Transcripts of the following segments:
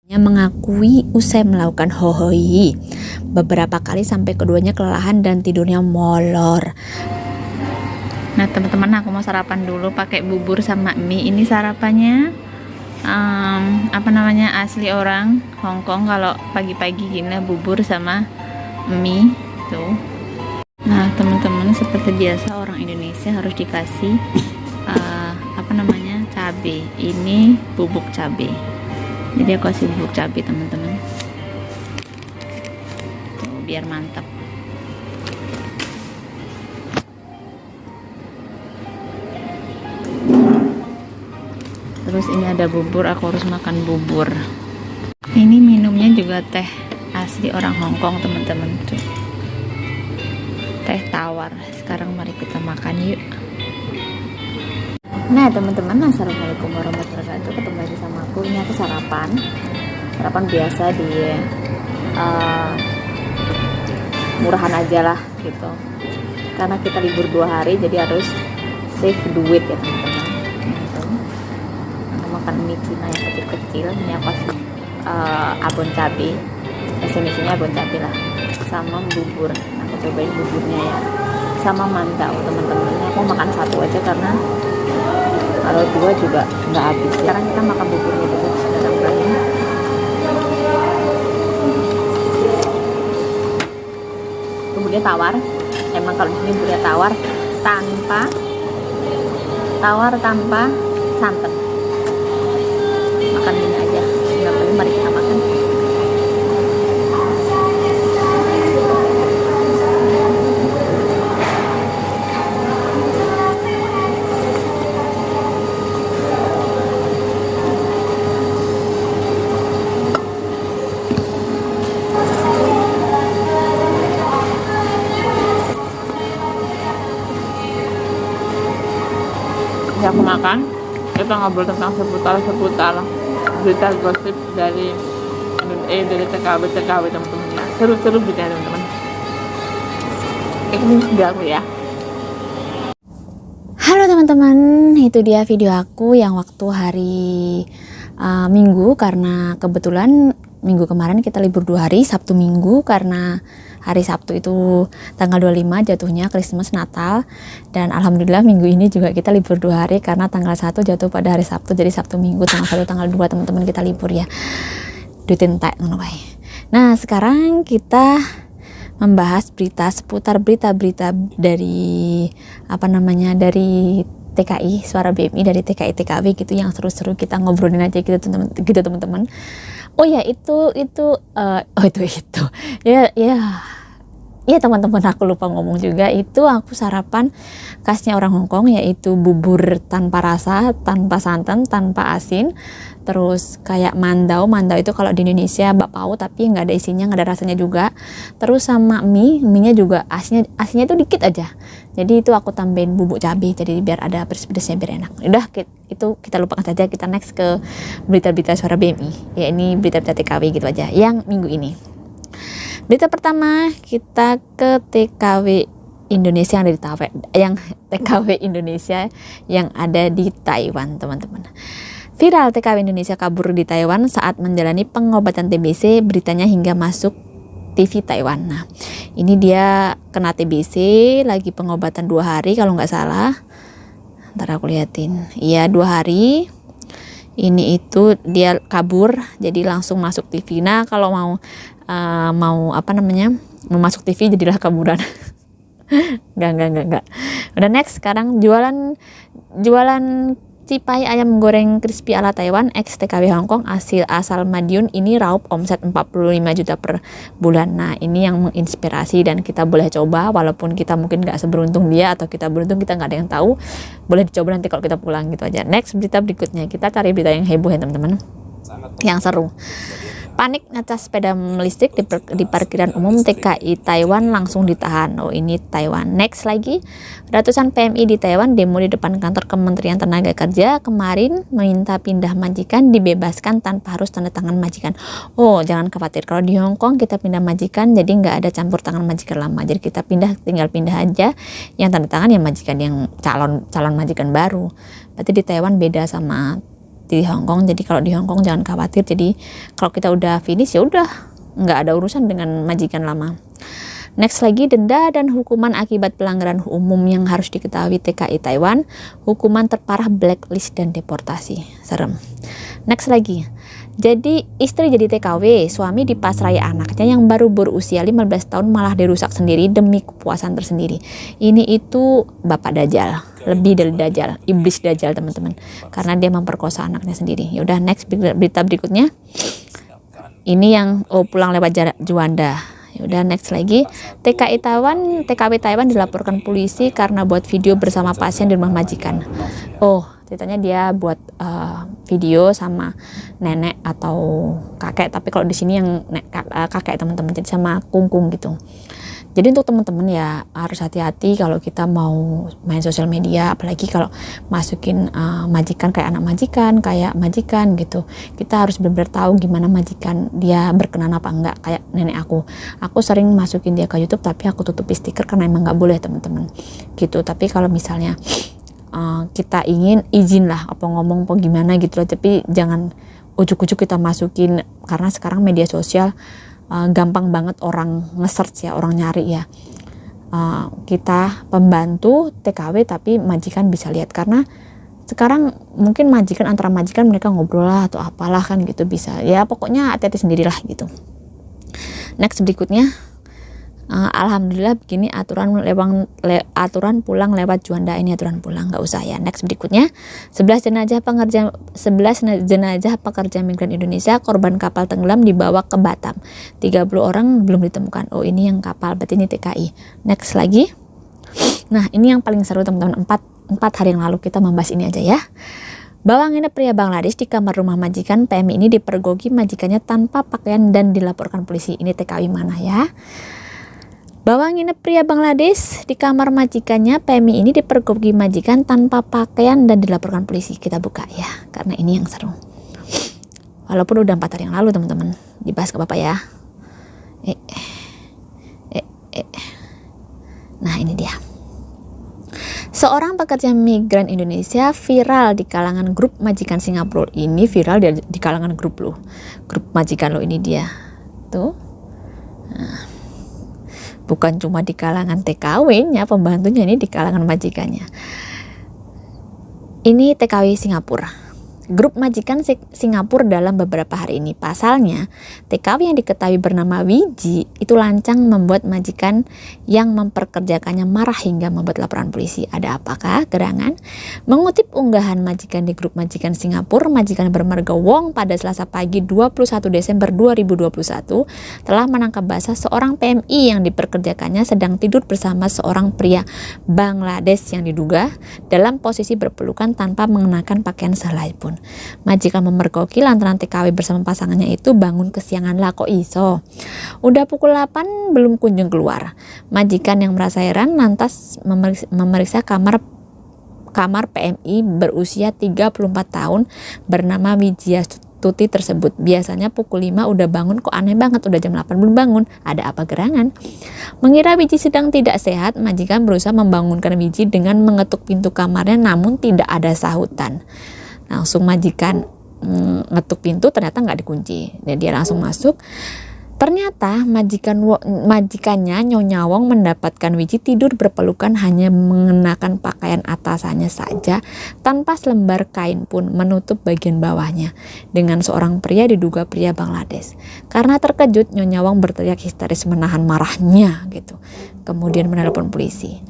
Yang mengakui usai melakukan hohoi beberapa kali sampai keduanya kelelahan dan tidurnya molor. Nah teman-teman, aku mau sarapan dulu pakai bubur sama mie. Ini sarapannya asli orang Hongkong. Kalau pagi-pagi gini bubur sama mie tuh. Nah teman-teman, seperti biasa orang Indonesia harus dikasih cabai. Ini bubuk cabai, jadi aku kasih bubuk cabai teman-teman tuh biar mantap. Terus ini ada bubur, aku harus makan bubur. Ini minumnya juga teh asli orang Hongkong teman-teman tuh, teh tawar. Sekarang mari kita makan yuk. Nah teman-teman, assalamualaikum warahmatullahi wabarakatuh. Ketemu lagi sama aku. Ini aku sarapan biasa di murahan aja lah gitu, karena kita libur 2 hari jadi harus save duit ya teman-teman. Aku makan mie Cina yang kecil-kecil. Ini aku kasih abon cabai, mesinnya abon cabai lah, sama bubur. Aku cobain buburnya ya, sama mantau teman-teman. Ini aku makan satu aja karena kalau 2 juga nggak habis. Sekarang kita makan buburnya dulu. Buburnya tawar. Emang kalau di sini buburnya tawar tanpa santan. Makan ini aja. Mari kita makan. Ya, aku makan, kita ngobrol tentang seputar berita gosip dari TKW teman-teman ya. Seru-seru gitu ya teman-teman. Ini sudah aku ya. Halo teman-teman, itu dia video aku yang waktu hari Minggu, karena kebetulan minggu kemarin kita libur 2 hari, Sabtu Minggu, karena hari Sabtu itu tanggal 25 jatuhnya Christmas Natal, dan alhamdulillah minggu ini juga kita libur 2 hari karena tanggal 1 jatuh pada hari Sabtu, jadi Sabtu Minggu tanggal 1 tanggal 2 teman-teman kita libur ya. Duitin tak ngono wae. Nah, sekarang kita membahas seputar berita-berita dari dari TKI Suara BMI, dari TKI TKW gitu, yang seru-seru kita ngobrolin aja gitu teman-teman. Oh ya itu ya teman-teman, aku lupa ngomong juga, itu aku sarapan khasnya orang Hongkong, yaitu bubur tanpa rasa, tanpa santan, tanpa asin. Terus kayak mandau itu kalau di Indonesia bakpao, tapi nggak ada isinya, nggak ada rasanya juga. Terus sama mie-nya juga asinnya itu dikit aja. Jadi itu aku tambahin bubuk cabai, jadi biar ada pedes-pedesnya, biar enak. Udah, itu kita lupakan saja, kita next ke berita-berita Suara BMI. Ya, ini berita-berita TKW gitu aja yang minggu ini. Berita pertama, kita ke TKW Indonesia yang ada di Taiwan teman-teman. Viral, TKW Indonesia kabur di Taiwan saat menjalani pengobatan TBC, beritanya hingga masuk TV Taiwan. Nah, ini dia kena TBC, lagi pengobatan 2 hari kalau nggak salah. Ntar aku liatin. Iya, 2 hari. Ini itu dia kabur, jadi langsung masuk TV. Nah, kalau mau masuk TV jadilah kaburan. Enggak. Udah, next. Sekarang jualan cipai ayam goreng crispy ala Taiwan ex TKW Hongkong asal Madiun ini raup omset 45 juta per bulan. Nah, ini yang menginspirasi dan kita boleh coba, walaupun kita mungkin nggak seberuntung dia, atau kita beruntung, kita nggak ada yang tahu. Boleh dicoba nanti kalau kita pulang gitu aja. Next, berita berikutnya, kita cari berita yang heboh ya teman-teman, yang seru. Panik ngecas sepeda listrik di parkiran umum, TKI Taiwan langsung ditahan. Oh, ini Taiwan. Next lagi, ratusan PMI di Taiwan demo di depan kantor Kementerian Tenaga Kerja kemarin, meminta pindah majikan dibebaskan tanpa harus tanda tangan majikan. Oh, jangan khawatir, kalau di Hong Kong kita pindah majikan, jadi nggak ada campur tangan majikan lama. Jadi kita tinggal pindah aja, yang tanda tangan yang majikan, yang calon majikan baru. Berarti di Taiwan beda sama di Hong Kong. Jadi kalau di Hong Kong jangan khawatir. Jadi kalau kita udah finish ya udah nggak ada urusan dengan majikan lama. Next lagi, denda dan hukuman akibat pelanggaran umum yang harus diketahui TKI Taiwan. Hukuman terparah blacklist dan deportasi. Serem. Next lagi, jadi istri jadi TKW, suami dipasrai anaknya yang baru berusia 15 tahun malah dirusak sendiri demi kepuasan tersendiri. Ini itu Bapak Dajjal, lebih dari Dajjal, iblis Dajjal teman-teman, karena dia memperkosa anaknya sendiri. Ya udah, next berita berikutnya. Ini yang pulang lewat Juanda. Ya udah, next lagi, TKW Taiwan dilaporkan polisi karena buat video bersama pasien di rumah majikan. Ceritanya dia buat video sama nenek atau kakek, tapi kalau di sini yang kakek teman-teman, jadi sama kungkung gitu. Jadi untuk teman-teman ya harus hati-hati kalau kita mau main sosial media, apalagi kalau masukin majikan kayak anak majikan, kayak majikan gitu. Kita harus benar-benar tahu gimana majikan dia berkenan apa enggak. Kayak nenek aku sering masukin dia ke YouTube tapi aku tutupi stiker karena emang nggak boleh teman-teman gitu. Tapi kalau misalnya kita ingin izin lah apa ngomong apa gimana gitu loh, tapi jangan ujuk-ujuk kita masukin, karena sekarang media sosial gampang banget orang nge-search ya, orang nyari ya. Kita pembantu TKW tapi majikan bisa lihat, karena sekarang mungkin antara majikan mereka ngobrol lah atau apalah kan gitu, bisa ya, pokoknya hati-hati sendirilah gitu. Next berikutnya, alhamdulillah begini aturan pulang lewat Juanda. Ini aturan pulang, nggak usah ya. Next berikutnya, 11 jenazah pekerja migran Indonesia korban kapal tenggelam dibawa ke Batam. 30 orang belum ditemukan. Ini yang kapal, berarti ini TKI. Next lagi. Nah, ini yang paling seru teman-teman. 4 hari yang lalu kita membahas ini aja ya. Bahwa nginep pria Bangladesh di kamar rumah majikan, PMI ini dipergoki majikannya tanpa pakaian dan dilaporkan polisi. Ini TKI mana ya? Bahwa nginep pria Bangladesh di kamar majikannya, PMI ini dipergoki majikan tanpa pakaian dan dilaporkan polisi. Kita buka ya, karena ini yang seru. Walaupun udah 4 hari yang lalu teman-teman, dibahas ke Bapak ya. Nah ini dia. Seorang pekerja migran Indonesia viral di kalangan grup majikan Singapura. Ini viral di kalangan grup majikan lo, ini dia. Tuh. Nah. Bukan cuma di kalangan TKW-nya, pembantunya, ini di kalangan majikannya. Ini TKW Singapura. Grup majikan Singapura dalam beberapa hari ini. Pasalnya, TKW yang diketahui bernama Wiji itu lancang membuat majikan yang memperkerjakannya marah hingga membuat laporan polisi. Ada apakah gerangan? Mengutip unggahan majikan di grup majikan Singapura, majikan bermarga Wong pada Selasa pagi 21 Desember 2021 telah menangkap basah seorang PMI yang diperkerjakannya sedang tidur bersama seorang pria Bangladesh yang diduga dalam posisi berpelukan tanpa mengenakan pakaian sehelai pun. Majikan memergoki lantaran TKW bersama pasangannya itu bangun kesiangan lah, kok iso. Udah pukul 8 belum kunjung keluar. Majikan yang merasa heran lantas memeriksa kamar PMI berusia 34 tahun bernama Wijaya Tuti tersebut. Biasanya pukul 5 udah bangun, kok aneh banget udah jam 8 belum bangun. Ada apa gerangan? Mengira Wiji sedang tidak sehat, majikan berusaha membangunkan Wiji dengan mengetuk pintu kamarnya namun tidak ada sahutan. Langsung majikan ngetuk pintu, ternyata nggak dikunci. Dan dia langsung masuk. Ternyata majikannya Nyonya Wong mendapatkan Wiji tidur berpelukan hanya mengenakan pakaian atasannya saja tanpa selembar kain pun menutup bagian bawahnya dengan seorang pria diduga pria Bangladesh. Karena terkejut, Nyonya Wong berteriak histeris menahan marahnya gitu. Kemudian menelpon polisi.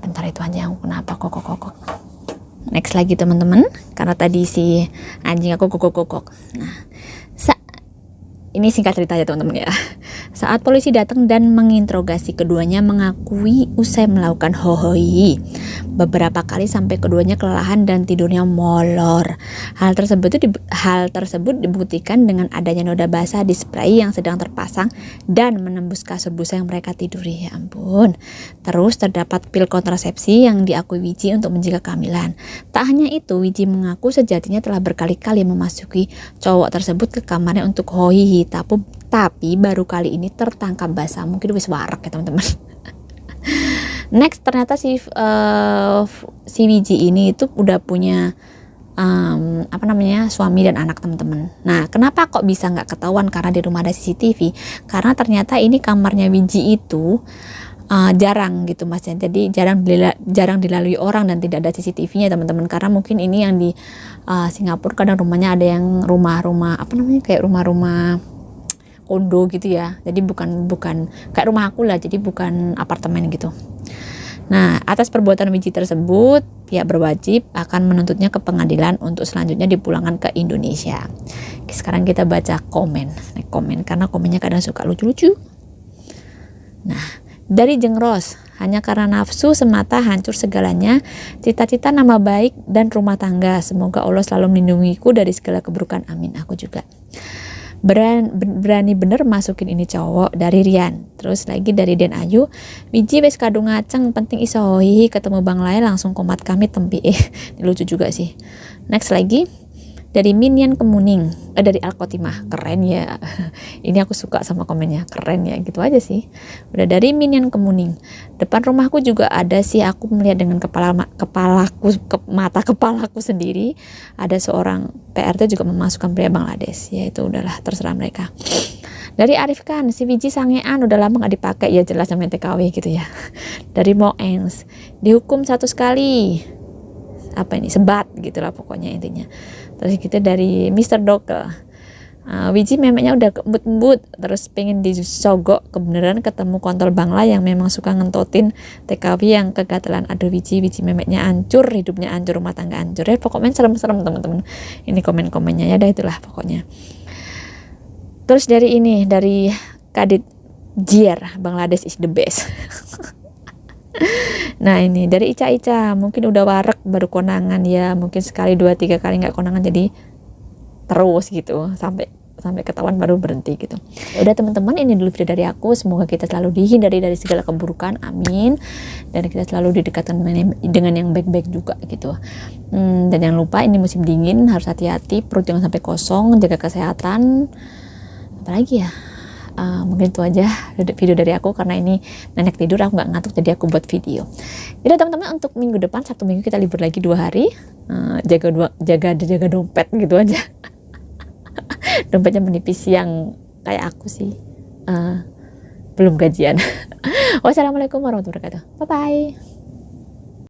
Bentar itu aja, kenapa kok. Next lagi teman-teman, karena tadi si anjing aku kokok. Nah, ini singkat cerita ya teman-teman ya. Saat polisi datang dan menginterogasi, keduanya mengakui usai melakukan hohoi beberapa kali sampai keduanya kelelahan dan tidurnya molor. Hal tersebut dibuktikan dengan adanya noda basah di spray yang sedang terpasang dan menembus kasur busa yang mereka tiduri. Ya ampun. Terus terdapat pil kontrasepsi yang diakui Wiji untuk mencegah kehamilan. Tak hanya itu, Wiji mengaku sejatinya telah berkali-kali memasuki cowok tersebut ke kamarnya untuk hohihi, tapi baru kali ini tertangkap basah. Mungkin wis warak ya teman-teman. Next, ternyata si Wiji ini itu udah punya apa namanya, suami dan anak teman-teman. Nah, kenapa kok bisa nggak ketahuan? Karena di rumah ada CCTV. Karena ternyata ini kamarnya Wiji itu jarang gitu Mas, jadi jarang dilalui orang dan tidak ada CCTV-nya teman-teman, karena mungkin ini yang di Singapura kadang rumahnya ada yang rumah-rumah apa namanya, kayak rumah-rumah kondo gitu ya, jadi bukan kayak rumah aku lah, jadi bukan apartemen gitu. Nah, atas perbuatan Wiji tersebut, pihak berwajib akan menuntutnya ke pengadilan untuk selanjutnya dipulangkan ke Indonesia. Sekarang kita baca komen karena komennya kadang suka lucu-lucu. Nah, dari Jengros, hanya karena nafsu semata hancur segalanya, cita-cita, nama baik, dan rumah tangga. Semoga Allah selalu melindungiku dari segala keburukan. Amin. Aku juga. Berani bener masukin ini cowok, dari Rian. Terus lagi dari Den Ayu, Wiji wes kadung ngaceng, penting iso hihi, ketemu Bang Lai langsung komat kami tempi. Lucu juga sih. Next lagi dari Minion Kemuning, dari Alkotimah, keren ya. Ini aku suka sama komennya, keren ya, gitu aja sih. Udah dari Minion Kemuning, depan rumahku juga ada sih, aku melihat dengan mata kepalaku sendiri, ada seorang PRT juga memasukkan pria Bangladesh. Ya itu udahlah, terserah mereka. Dari Arif Khan, si Wiji sangean udah lama gak dipakai, ya jelas sama TKW gitu ya. Dari Moengs, dihukum 1 kali, apa ini, sebat gitulah pokoknya intinya. Terus gitu dari Mr. Dokel, Wiji memeknya udah kembut-kembut, terus pengen disogok, kebenaran ketemu kontol Bangla yang memang suka ngentotin TKW yang kegatelan. Aduh Wiji memeknya hancur, hidupnya hancur, rumah tangga hancur ya, pokoknya serem-serem teman-teman. Ini komen-komennya ya, dah itulah pokoknya. Terus dari Kadit Jier, Bangladesh is the best. Nah ini dari Ica, mungkin udah warak baru konangan ya, mungkin sekali 2-3 kali nggak konangan jadi terus gitu sampai ketahuan baru berhenti gitu. Udah teman-teman, ini dulu video dari aku, semoga kita selalu dihindari dari segala keburukan, amin, dan kita selalu didekatkan dengan yang baik-baik juga gitu. Dan jangan lupa ini musim dingin, harus hati-hati, perut jangan sampai kosong, jaga kesehatan. Apalagi ya, mungkin itu aja video dari aku, karena ini nenek tidur, aku nggak ngantuk jadi aku buat video. Jadi teman-teman, untuk minggu depan Sabtu Minggu kita libur lagi 2 hari, jaga dompet gitu aja. Dompetnya menipis yang kayak aku sih, belum gajian. Wassalamualaikum warahmatullahi wabarakatuh, bye bye.